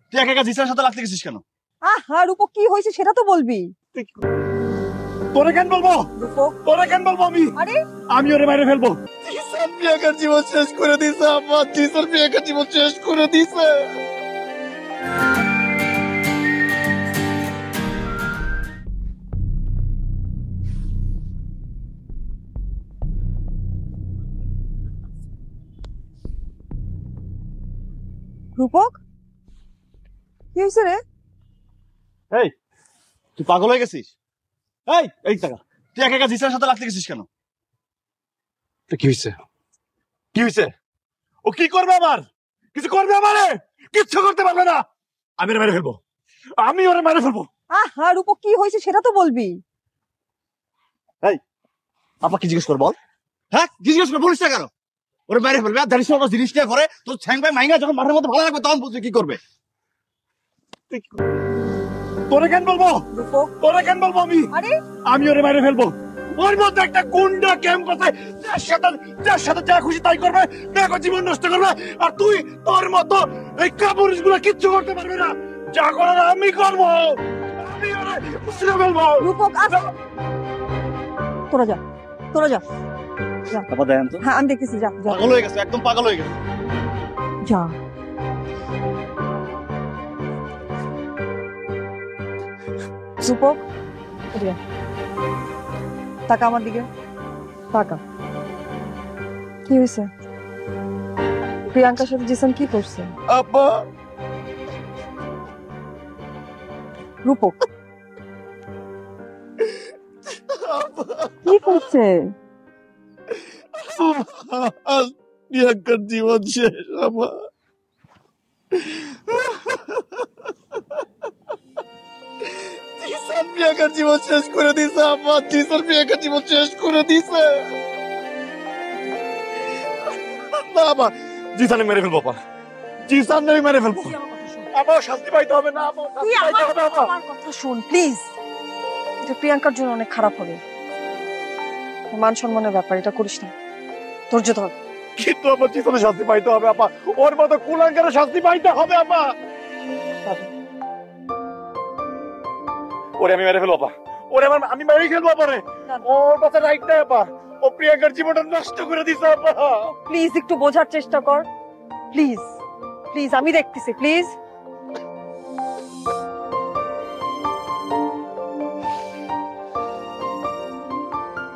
তুই একা একা জিসানের সাথে লাগতে গেছিস কেন? হ্যাঁ রূপক, কি হয়েছে সেটা তো বলবি। তোরে কেন বলবো? রূপক, তোরে কেন বলবো? আরে আমি ওরে মেরে ফেলবো। জিসান প্রিয়াঙ্কার জীবন শেষ করে দিছে আম্মা। জিসান প্রিয়াঙ্কার জীবন শেষ করে দিছে। রূপক, কি হয়েছে রে? এই তুই পাগল হয়ে গেছিস? এই টাকা তুই একা একা জিসানের সাথে লাগতে গেছিস কেন? কি হয়েছে? কি হয়েছে? ও কি করবে? আবার কিছু করবে? আমারে কিচ্ছু করতে পারবে না। আমি ওরে মেরে ফেলবো। আমি ওরে মেরে ফেলবো। হ্যাঁ রূপক, কি হয়েছে সেটা তো বলবি। এই আপা কি জিজ্ঞেস কর বল। হ্যাঁ কি জিজ্ঞেস কর? বলিস না কেন? ওরে মেরে ফেলবে। আর জানিস না ওরা জিনিস নিয়ে ঘরে তোর ছ্যাং ভাই মাইঙ্গা যখন মাঠের মধ্যে ভালো লাগবে তখন বুঝবি কি করবে। তোরে কেন বলবো? রূপক, তোরে কেন বলবো? আমি ওরে মেরে ফেলবো। ওর মধ্যে একটা গুন্ডা ক্যাম্প আছে, যার সাথে যা খুশি তাই করবে, দেখো জীবন নষ্ট করবে। আর তুই তোর মতো এই কাপুরুষ গুলো কিচ্ছু করতে পারবে না। যা করার আমি করবো। আমি ওরে মুছড়ে ফেলবো। রূপক, তোরা যা, তোরা যা। আপা দেখেন তো। হ্যাঁ আমি দেখতেছি, যা যা পাগল হয়ে গেছে, একদম পাগল হয়ে গেছে। যা। রূপক, এদিকে তাকা আমার দিকে, তাকা। কি হয়েছে? প্রিয়াঙ্কার সাথে জিসান কি করছে? আপা রূপক কি করছে? প্রিয়াঙ্কার জীবন শেষ আমার। জিসান প্রিয়াঙ্কার জীবন শেষ করে দিছে আমার। জিসান প্রিয়াঙ্কার জীবন শেষ করে দিছে। না আপা, জিসানে মেরে ফেলবো। আপা জিসান মেরে ফেলবো। আমার শাস্তি পাইতে হবে। না আমার কথা শোন প্লিজ। এটা প্রিয়াঙ্কার জন্য অনেক খারাপ হবে। মান সম্মানের ব্যাপার, এটা করিস না। ধৈর্য ধর। কিন্তু আমার জিসানের শাস্তি পাইতে হবে আপা। ওর মতো কুলাঙ্গারের শাস্তি পাইতে হবে আপা। ওরে আমি মেরে ফেলবো আপা। ওরে আমি মেরে ফেলবো পরে। ওর কথা রাইট না আপা। ও প্রিয়াঙ্কার জীবনটা নষ্ট করে দিছে আপা। প্লিজ একটু বোঝার চেষ্টা কর। প্লিজ প্লিজ, আমি দেখতেছি প্লিজ।